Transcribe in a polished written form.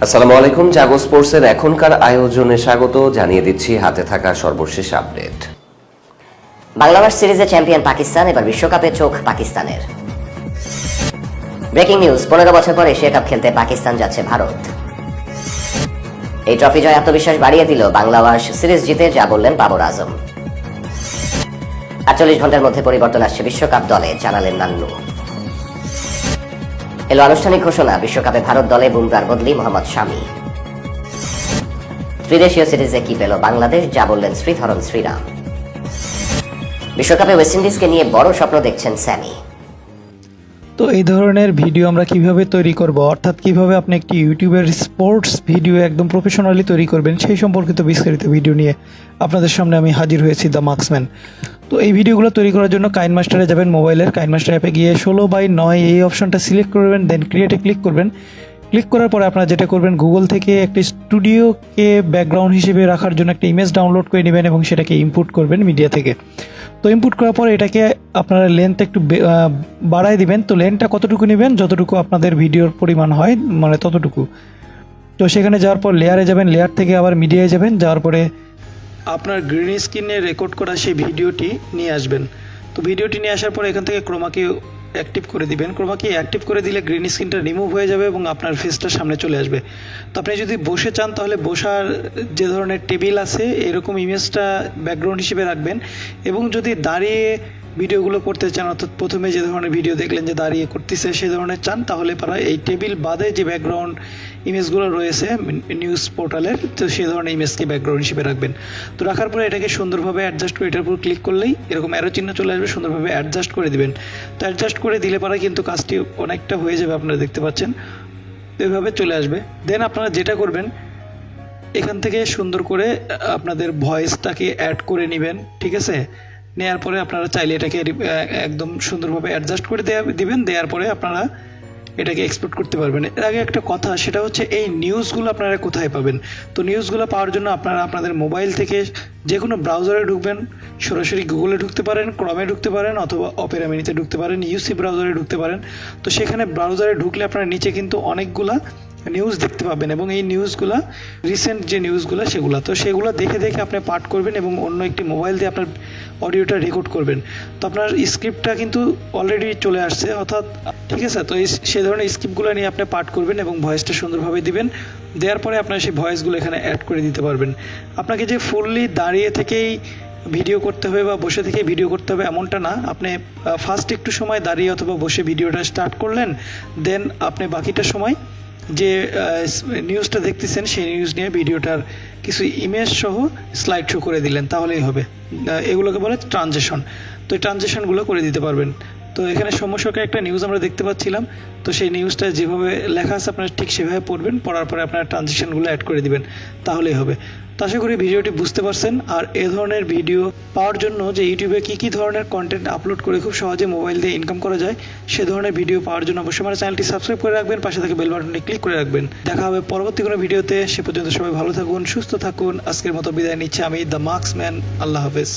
আসসালামু আলাইকুম। জাগো স্পোর্টসের এখনকার আয়োজনে স্বাগত জানিয়ে দিচ্ছি হাতে থাকা সর্বশেষ আপডেট। বাংলাদেশ সিরিজে চ্যাম্পিয়ন পাকিস্তান, এবার বিশ্বকাপে চোখ পাকিস্তানের। ব্রেকিং নিউজ, 15 বছর পর এশিয়া কাপ খেলতে পাকিস্তান যাচ্ছে ভারত। এই ট্রফি জয় আত্মবিশ্বাস বাড়িয়ে দিল বাংলাদেশ সিরিজ জিতে, যা বললেন বাবর আজম। 48 ঘন্টার মধ্যে পরিবর্তন আসছে বিশ্বকাপ দলে, জানালেন নান্নু। এলো আনুষ্ঠানিক ঘোষণা, বিশ্বকাপে ভারত দলে বুমরার বদলি মোহাম্মদ শামি। ত্রিদেশীয় সিরিজে কি পেল বাংলাদেশ, যা বললেন শ্রীধরন শ্রীরাম। বিশ্বকাপে ওয়েস্ট ইন্ডিজকে নিয়ে বড় স্বপ্ন দেখছেন স্যামি। তো এই ধরনের ভিডিও আমরা কিভাবে তৈরি করব, অর্থাৎ কিভাবে আপনি একটি ইউটিউবের স্পোর্টস ভিডিও একদম প্রফেশনালি তৈরি করবেন, সেই সম্পর্কিত বিস্তারিত ভিডিও নিয়ে আপনাদের সামনে আমি হাজির হয়েছি, দ্য মার্কসম্যান। তো এই ভিডিওগুলো তৈরি করার জন্য কাইনমাস্টারে যাবেন, মোবাইলের কাইনমাস্টার অ্যাপে গিয়ে 16:9 এই অপশনটা সিলেক্ট করবেন, দেন ক্রিয়েটে ক্লিক করবেন। ক্লিক করার পরে আপনারা যেটা করবেন, গুগল থেকে একটি স্টুডিওকে ব্যাকগ্রাউন্ড হিসেবে রাখার জন্য একটা ইমেজ ডাউনলোড করে নেবেন এবং সেটাকে ইনপুট করবেন মিডিয়া থেকে। তো ইনপুট করার পর এটাকে আপনারা লেন্থ একটু বাড়ায় দিবেন। তো লেন্থটা কতটুকু নেবেন, যতটুকু আপনাদের ভিডিওর পরিমাণ হয়, মানে ততটুকু। তো সেখানে যাওয়ার পর লেয়ারে যাবেন, লেয়ার থেকে আবার মিডিয়ায় যাবেন, যাওয়ার পরে আপনার গ্রিন স্ক্রিনে রেকর্ড করা সেই ভিডিওটি নিয়ে আসবেন। তো ভিডিওটি নিয়ে আসার পরে এখান থেকে ক্রোমাকে অ্যাক্টিভ করে দিবেন। ক্রোমাকে অ্যাক্টিভ করে দিলে গ্রিন স্ক্রিনটা রিমুভ হয়ে যাবে এবং আপনার ফেসটা সামনে চলে আসবে। তো আপনি যদি বসে চান তাহলে বসার যে ধরনের টেবিল আছে এরকম ইমেজটা ব্যাকগ্রাউন্ড হিসেবে রাখবেন, এবং যদি দাঁড়িয়ে ভিডিওগুলো করতে চান, অর্থাৎ প্রথমে যে ধরনের ভিডিও দেখলেন যে দাঁড়িয়ে করতেছে সে ধরনের চান, তাহলে পারা এই টেবিল বাদে যে ব্যাকগ্রাউন্ড ইমেজগুলো রয়েছে নিউজ পোর্টালের, তো সেই ধরনের ইমেজকে ব্যাকগ্রাউন্ড হিসেবে রাখবেন। তো রাখার পরে এটাকে সুন্দরভাবে অ্যাডজাস্ট করে এটার উপর ক্লিক করলেই এরকম অ্যারো চিহ্ন চলে আসবে, সুন্দরভাবে অ্যাডজাস্ট করে দিবেন। তো অ্যাডজাস্ট করে দিলে পারা কিন্তু কাজটি অনেকটা হয়ে যাবে, আপনারা দেখতে পাচ্ছেন এইভাবে চলে আসবে। দেন আপনারা যেটা করবেন, এখান থেকে সুন্দর করে আপনাদের ভয়েসটাকে অ্যাড করে নেবেন, ঠিক আছে। নেওয়ার পরে আপনারা চাইলে এটাকে একদম সুন্দরভাবে অ্যাডজাস্ট করে দিবেন। দেওয়ার পরে আপনারা এটাকে এক্সপোর্ট করতে পারবেন। এর আগে একটা কথা, সেটা হচ্ছে এই নিউজগুলো আপনারা কোথায় পাবেন। তো নিউজগুলো পাওয়ার জন্য আপনারা আপনাদের মোবাইল থেকে যে কোনো ব্রাউজারে ঢুকবেন, সরাসরি গুগলে ঢুকতে পারেন, ক্রমে ঢুকতে পারেন, অথবা অপেরা মিনিতে ঢুকতে পারেন, ইউসি ব্রাউজারে ঢুকতে পারেন। তো সেখানে ব্রাউজারে ঢুকলে আপনারা নিচে কিন্তু অনেকগুলা নিউজ দেখতে পাবেন, এবং এই নিউজগুলা রিসেন্ট যে নিউজগুলো সেগুলো দেখে দেখে আপনি পাঠ করবেন এবং অন্য একটি মোবাইল দিয়ে আপনার অডিওটা রেকর্ড করবেন। তো আপনার স্ক্রিপ্টটা কিন্তু অলরেডি চলে আসছে, অর্থাৎ ঠিক আছে। তো সেই ধরনের স্ক্রিপ্টগুলো নিয়ে আপনি পাঠ করবেন এবং ভয়েসটা সুন্দরভাবে দিবেন। দেওয়ার পরে আপনার সেই ভয়েসগুলো এখানে অ্যাড করে দিতে পারবেন। আপনাকে যে ফুললি দাঁড়িয়ে থেকেই ভিডিও করতে হবে বা বসে থেকে ভিডিও করতে হবে এমনটা না। আপনি ফার্স্ট একটু সময় দাঁড়িয়ে অথবা বসে ভিডিওটা স্টার্ট করলেন, দেন আপনি বাকিটা সময় যে নিউজটা দেখতেছেন সেই নিউজ নিয়ে ভিডিওটার কিছু ইমেজ সহ স্লাইড শো করে দিলেন, তাহলেই হবে। এগুলোকে বলে ট্রানজিশন। তো এই ট্রানজিশনগুলো করে দিতে পারবেন। তো এখানে সমস্যাকে একটা নিউজ আমরা দেখতে পাচ্ছিলাম, তো সেই নিউজটা যেভাবে লেখা আছে আপনারা ঠিক সেভাবে পড়বেন, পড়ার পরে আপনারা ট্রানজিশনগুলো অ্যাড করে দিবেন, তাহলেই হবে। তো আশা করি ভিডিওটি বুঝতে পারছেন। আর এ ধরনের ভিডিও পাওয়ার জন্য যে ইউটিউবে কী ধরনের কন্টেন্ট আপলোড করে খুব সহজে মোবাইল দিয়ে ইনকাম করা যায়, সে ধরনের ভিডিও পাওয়ার জন্য অবশ্যই আমার চ্যানেলটি সাবস্ক্রাইব করে রাখবেন, পাশে থেকে বেল বাটনটি ক্লিক করে রাখবেন। দেখা হবে পরবর্তী কোনো ভিডিওতে। সে পর্যন্ত সবাই ভালো থাকুন, সুস্থ থাকুন। আজকের মতো বিদায় নিচ্ছে আমি, দ্য মার্কসম্যান। আল্লাহ হাফেজ।